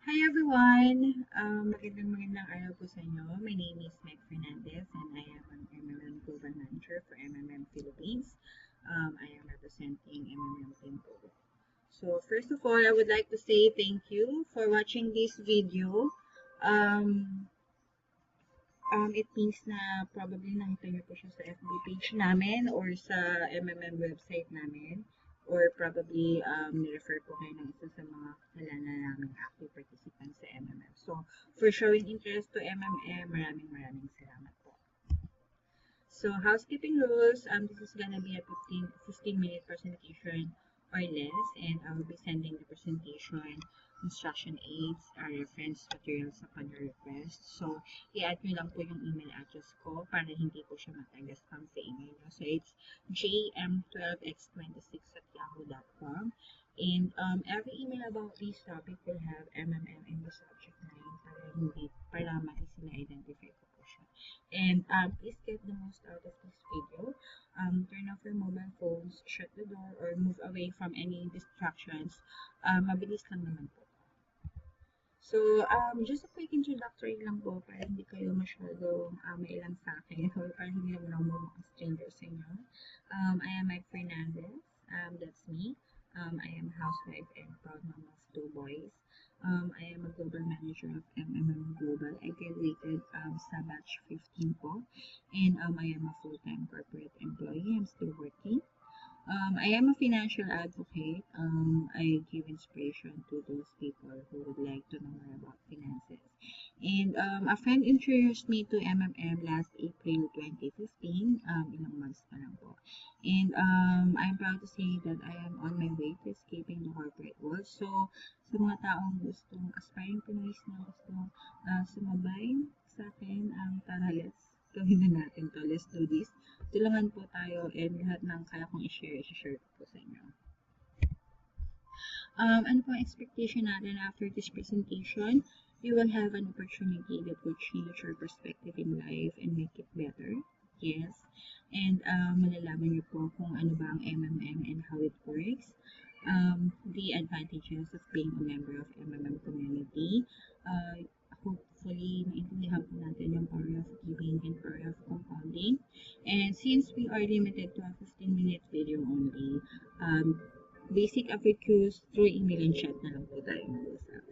Hi everyone! Magandang araw po sa inyo. My name is Meg Fernandez and I am an MMM Global Manager for MMM Philippines. I am representing MMM Team po. So first of all, I would like to say thank you for watching this video. Um, it means na probably nakita niyo po siya sa FB page namin or sa MMM website namin or probably nirefer po kayo ng isa sa mga kilala naming active participants sa MMM. So, for showing interest to MMM, maraming salamat po. So, housekeeping rules, this is gonna be a 15-minute presentation or less, and I will be sending the presentation, instruction aids, reference materials upon your request. So, i-add nyo lang po yung email address ko para hindi po siya mataga-spam sa email nyo. So, it's jm12x26@yahoo.com. And every email about this topic will have MMM in the subject line para ma-easy na identify ko po siya. And please get the most out of this video. Turn off your mobile phones, shut the door, or move away from any distractions. Mabilis lang naman po. So, just a quick introductory lang po para hindi kayo masyadong mailang sa akin or para hindi naman ako mga stranger sa inyo. I am Mike Fernandez. That's me. I am a housewife and proud mom of 2 boys. I am a global manager of MMM Global. I graduated sa batch 15 po. And I am a full-time corporate employee. I'm still working. I am a financial advocate. I give inspiration to those people who would like to know more about finances. And a friend introduced me to MMM last April 2015, ilang months pa lang po. And I'm proud to say that I am on my way to escaping the corporate world. So, sa mga taong gustong aspiring Pinoys na gustong sumabay sa akin, tara, let's gawin na natin to. Let's do this. Tulungan po tayo and lahat ng kaya kong i-share ko po sa inyo. Ano po ang expectation natin after this presentation? You will have an opportunity that will change your perspective in life and make it better. Yes. And malalaman niyo po kung ano ba ang MMM and how it works. The advantages of being a member of MMM community. Hopefully, maintindihan po natin yung power of giving and power of compounding. And since we are limited to a 15-minute video only, basic FAQs through email and chat na lang po tayo mag-usap.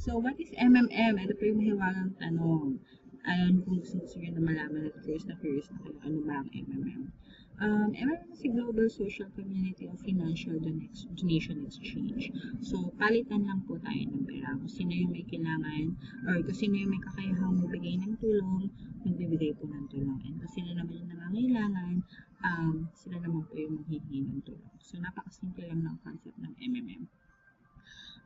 So, what is MMM? Ito po yung mahiwagang tanong. Ayon kung gusto nyo na malaman at curious na kayo, ano ba ang MMM? MMM is a global social community of financial donation exchange. So, palitan lang po tayo ng pera. Kung sino yung may kailangan or kung sino yung may kakayahang magbigay ng tulong, magbibigay po ng tulong. And kung sino naman yung nangangailangan, sila naman po yung maghihingi ng tulong. So, napakasimple lang ng concept ng MMM.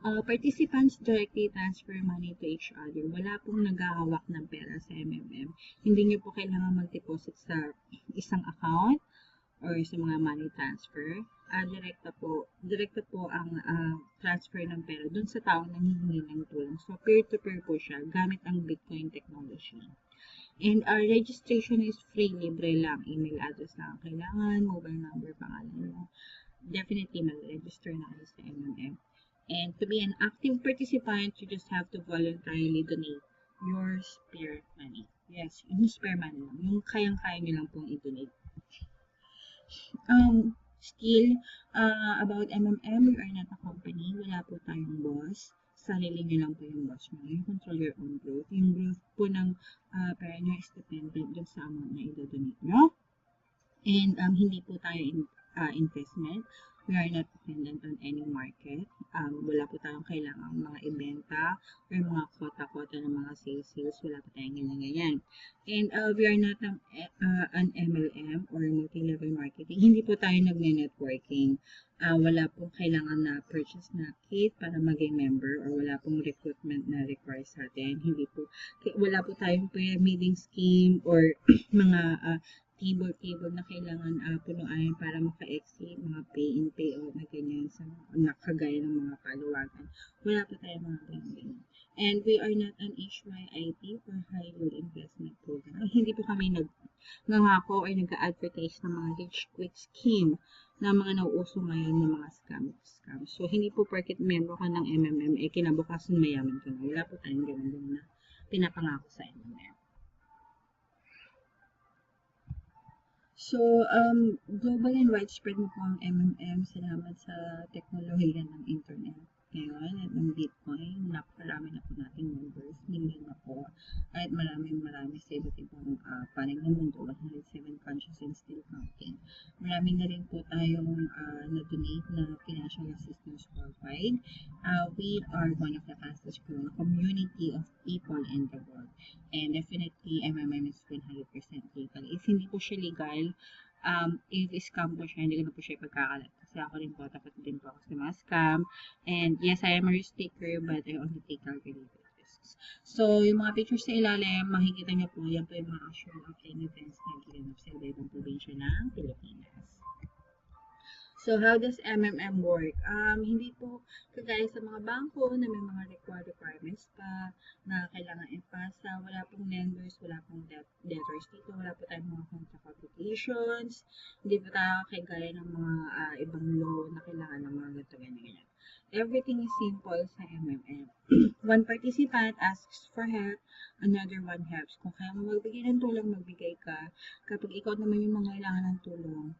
Participants directly transfer money to each other. Wala pong naghahawak ng pera sa MMM. Hindi nyo po kailangan mag-deposit sa isang account or sa mga money transfer. Direkta po ang transfer ng pera dun sa taong nanghihingi ng tulong. So, peer-to-peer po siya gamit ang Bitcoin technology. And our registration is free, libre lang. Email address lang ang kailangan, mobile number, pangalan nyo. Definitely, mag-register na kayo sa MMM. And to be an active participant, you just have to voluntarily donate your spare money. Yes, yung spare money lang. Yung kayang-kaya nyo lang pong i-donate. About MMM, we are not a company. Wala po tayong boss. Sarili nyo lang po yung boss nyo. You control your own growth. Yung growth po ng pera nyo is dependent dun sa amount na i-donate nyo. And hindi po tayo investment. We are not dependent on any market. Wala po tayong kailangang mga ibenta or mga quota-quota ng mga sales. Wala po tayong ganyan. And we are not an MLM or multi-level marketing. Hindi po tayo nagne-networking. Wala pong kailangan na purchase na kit para maging member or wala pong recruitment na require sa atin. Wala po tayong pyramiding scheme or mga table na kailangan punuan para maka-exit, mga pay-in, pay-out na ganyan sa nakagaya ng mga paluwagan. Wala pa tayong mga ganyan. And we are not an HYIP or high yield investment program. Hindi po kami nangako or nag-advertise ng mga rich quick scheme. na mga nauuso ngayon ng mga scam. So, hindi po porket member ka ng MMM, kinabukasan mayaman ka na. Wala po tayong ganun na pinapangako sa MMM. So, global and widespread na po ang MMM. Salamat sa teknolohiya ng internet ngayon at ng Bitcoin. Napakarami na po nating members. Million na po. At marami sa iba't ibang panig ng mundo. 107 countries and still counting. Marami na rin po tayong na-donate na financial assistance worldwide. We are one of the fastest growing community of people in the world. And definitely, MMM is 100% legal. If hindi po siya legal, if scam po siya, hindi ko na po siya ipagkakalat. Kasi ako rin po, takot din po ako sa mga scam. And yes, I am a risk taker, but I only take calculated risks. So, yung mga pictures sa ilalim, makikita niyo po, yan po yung mga actual offline events na ginanap sa iba-ibang probinsya ng Pilipinas. So, how does MMM work? Hindi po kagaya sa mga bangko na may mga requirements pa na kailangan ipasa. Wala pong lenders, wala pong debtors dito, wala po tayong mga contract obligations. Hindi po tayo kagaya ng mga ibang law na kailangan ng mga ganyan. Everything is simple sa MMM. One participant asks for help, another one helps. Kung kaya mo magbigay ng tulong, magbigay ka. Kapag ikaw naman yung mga kailangan ng tulong,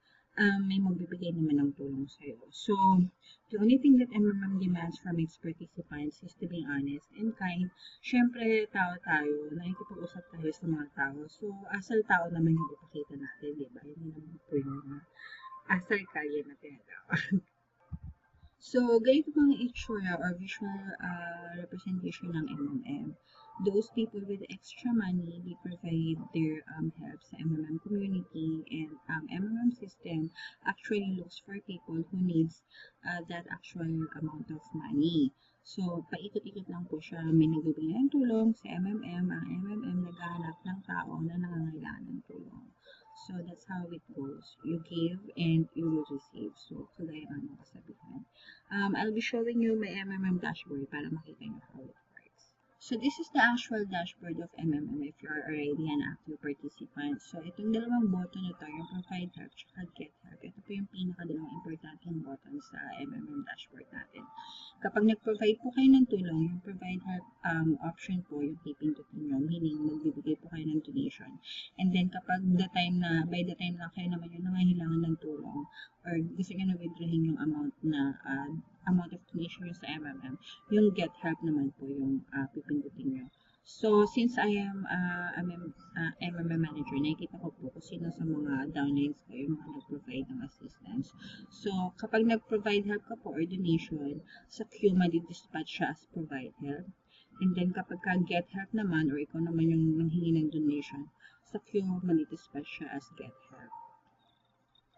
may magbibigay naman ng tulong sa'yo. So, the only thing that MMM demands from its participants is to be honest and kind. Siyempre, tao tayo, nakikipag-usap tayo sa mga tao. So, asal tao naman yung ipakita natin, di ba? Hindi naman po yung asal kalye na tinatawag. So, ganito po ang itsura or visual representation ng MMM. Those people with extra money, they provide their help sa MMM community, and MMM system actually looks for people who needs that actual amount of money. So, paikot-ikot lang po siya. May nagbibigay ng tulong sa MMM. Ang MMM naghahanap ng tao na nangangailangan ng tulong. So, that's how it goes. You give and you will receive. So, kagaya ng kasabihan. I'll be showing you my MMM dashboard para makita nyo how it works. So, this is the actual dashboard of MMM if you are already an active participant. So, itong dalawang button na to, yung provide help at get help. Ito po yung pinakadalawang importanteng button sa MMM dashboard natin. Kapag nag-provide po kayo ng tulong, yung provide help option po yung pipindutin nyo, meaning magbibigay po kayo ng donation. And then kapag by the time na kayo naman yung nangangailangan ng tulong or gusto nyo na withdrawin yung amount of donation nyo sa MMM, yung get help naman po yung pipindutin nyo. So, since I am MMM manager, nakikita ko po kung sino sa mga downlines ko yung mga nag-provide ng assistance. So, kapag nag-provide help ka po or donation, sa queue madi-dispatch siya as provide help. And then, kapag ka-get help naman or ikaw naman yung nanghingi ng donation, sa queue madi-dispatch siya as get help.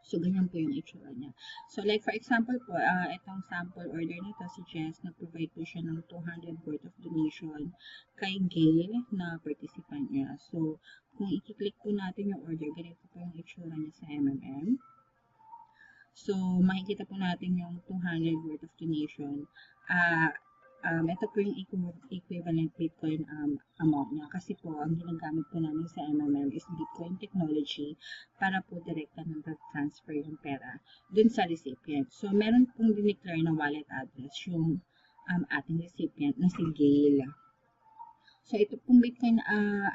So, ganyan po yung itsura niya. So, like for example po, itong sample order nito, si Jess, nag-provide po siya ng 200 worth of donation kay Gail na participant niya. So, kung i-click po natin yung order, ganito po yung itsura niya sa MMM. So, makikita po natin yung 200 worth of donation. Ito po yung equivalent Bitcoin amount niya. Kasi po, ang ginagamit po namin sa MMM is Bitcoin technology para po direkta ng transfer yung pera dun sa recipient. So, meron pong dineclare na wallet address yung ating recipient na si Gail. So, ito pong Bitcoin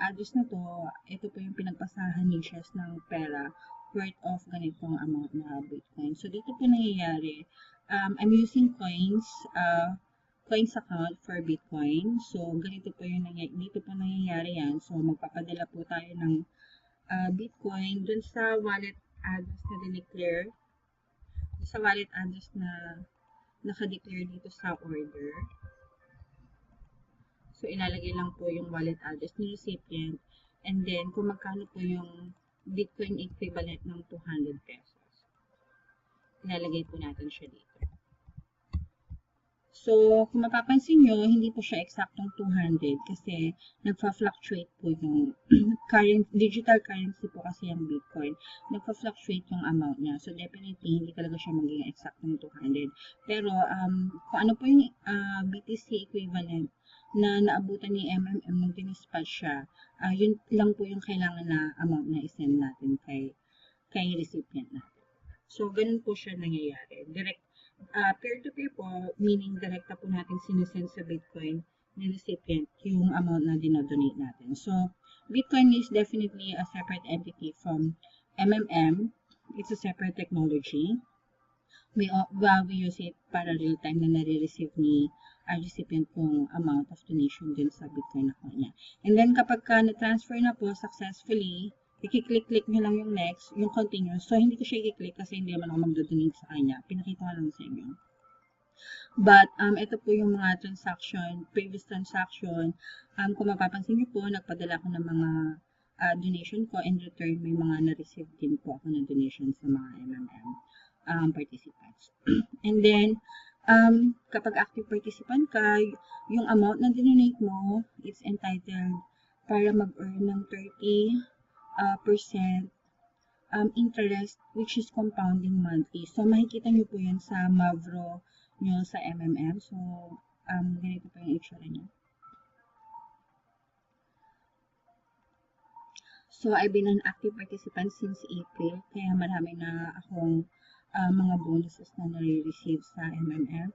address na to, ito po yung pinagpasahan ni Jess ng pera worth of ganitong amount na Bitcoin. So, dito po nangyayari, I'm using coins account for Bitcoin. So, ganito po yung dito po nangyayari yan. So, magpapadala po tayo ng Bitcoin dun sa wallet address na dineclare, sa wallet address na naka-declare dito sa order. So, ilalagay lang po yung wallet address ni recipient and then kung magkano po yung Bitcoin equivalent ng 200 pesos. Ilalagay po natin siya dito. So, kung mapapansin nyo, hindi po siya eksaktong 200 kasi nagfa-fluctuate po yung digital currency po kasi yung Bitcoin. Nagfa-fluctuate yung amount niya. So, definitely, hindi talaga siya magiging eksaktong 200. Pero, kung ano po yung BTC equivalent na naabutan ni MMM nung dinispatch siya, yun lang po yung kailangan na amount na isend natin kay recipient natin. So, ganun po siya nangyayari. Peer-to-peer po, meaning direkta po natin sinesend sa Bitcoin ni recipient yung amount na dinodonate natin. So, Bitcoin is definitely a separate entity from MMM. It's a separate technology. We use it para real time na nare-receive ni recipient kung amount of donation din sa Bitcoin account niya. And then kapag na-transfer na po successfully, i-click nyo lang yung next, yung continue. So, hindi ko siya i-click kasi hindi naman ako mag-donate sa kanya. Pinakita ko lang sa inyo. But, ito po yung mga previous transaction. Kung mapapansin niyo po, nagpadala ko ng mga donation ko. In return, may mga na-receive din po ako na donation sa mga MMM participants. And then, kapag active participant ka, yung amount na dinonate mo, it's entitled para mag-earn ng 30% interest, which is compounding monthly. So, makikita nyo po yan sa Mavro nyo sa MMM. So, ganito po yung itsura niya. So, I've been an active participant since April, kaya marami na akong mga bonuses na nare-receive sa MMM.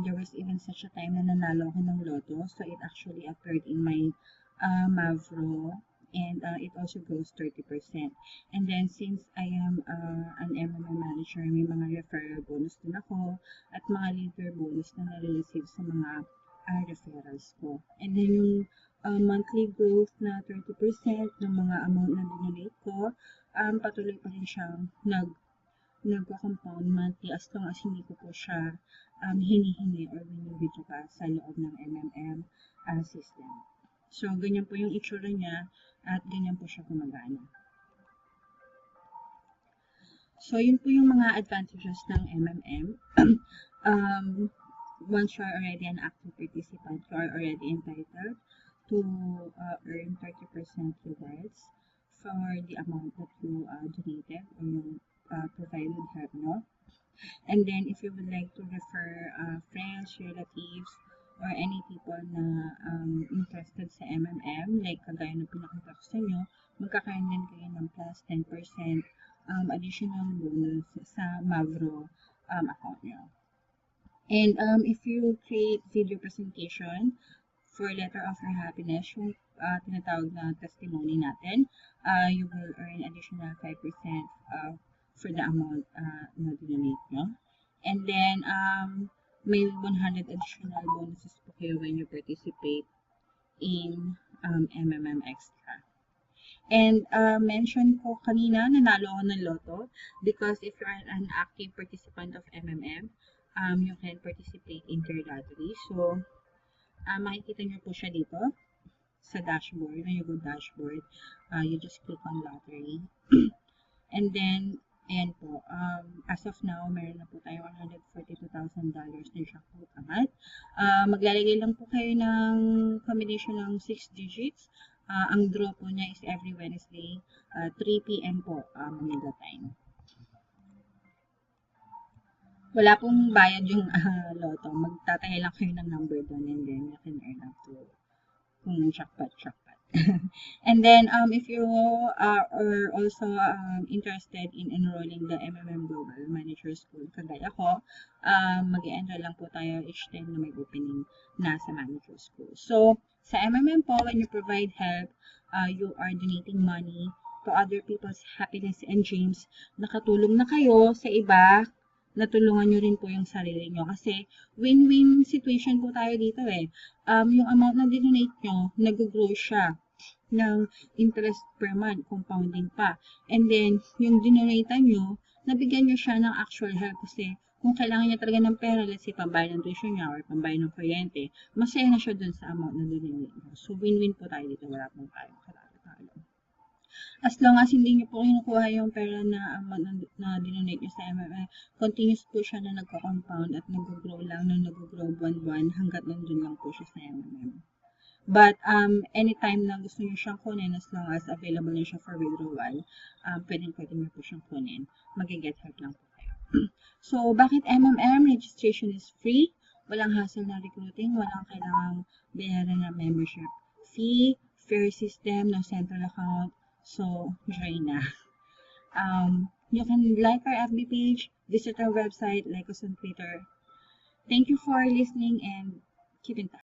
There was even such a time na nanalo ako ng Lotto, so it actually appeared in my Mavro, and it also goes 30%. And then, since I am an MMM manager, may mga referral bonus din ako, at mga leader bonus na nare-receive sa mga referrals ko. And then, yung monthly growth na 30% ng mga amount na dinonate ko, patuloy pa rin siyang nagko-compound monthly as long as hindi ko po siya hinihingi or withdraw sa loob ng MMM system. So, ganyan po yung itsura niya at ganyan po siya gumagana. So, yun po yung mga advantages ng MMM. Once you are already an active participant, you are already entitled to earn 30% rewards for the amount that you donated or yung provided help, no? And then, if you would like to refer friends, relatives, or any people na interested sa MMM, like kagaya ng pinakita ko sa inyo, magkakaroon din kayo ng plus 10% additional bonus sa Mavro account nyo. And if you create video presentation for Letter of Your Happiness, yung tinatawag na testimony natin, you will earn additional 5% for the amount na dinonate nyo. And then, may 100 additional bonuses po kayo when you participate in MMM Extra. And mention ko kanina, nanalo ako ng Lotto because if you are an active participant of MMM, you can participate in their lottery. So, makikita nyo po siya dito sa dashboard. When you go dashboard, you just click on lottery. And then, ayan po, as of now, meron na po tayo $142,000 na jackpot agad. Maglalagay lang po kayo ng combination ng 6 digits. Ang draw po niya is every Wednesday, 3 p.m. po, Manila time. Wala pong bayad yung Lotto. Magtataya lang kayo ng number doon and then you can earn up to kung jackpot. And then, if you are also interested in enrolling the MMM Global Manager School, kagaya ko, mag-enroll lang po tayo each time na may opening na sa Manager School. So, sa MMM po, when you provide help, you are donating money to other people's happiness and dreams. Nakatulong na kayo sa iba, natulungan nyo rin po yung sarili nyo. Kasi, win-win situation po tayo dito eh. Yung amount na dinonate nyo, nag-grow siya ng interest per month, compounding pa. And then, yung dinonate nyo, nabigyan nyo siya ng actual help kasi kung kailangan niya talaga ng pera, let's say, pambayad ng tuition niya or pambayad ng kuryente, masaya na siya dun sa amount na dinonate nyo. So, win-win po tayo dito. Wala pong tayong kalalo-talo. As long as hindi nyo po kinukuha yung pera na dinonate nyo sa MMM, continuous po siya na nagko-compound at nag-grow lang na nag-grow buwan-buwan hanggat nandun lang po siya sa MMM. But, anytime na gusto nyo siyang kunin, as long as available na siya for withdrawal, pwede nyo po siyang kunin. Mag-get help lang po kayo. So, bakit MMM? Registration is free. Walang hassle na recruiting. Walang kailangang bayaran na membership fee. Fair system, no central account. So, join na. You can like our FB page, visit our website, like us on Twitter. Thank you for listening and keep in touch.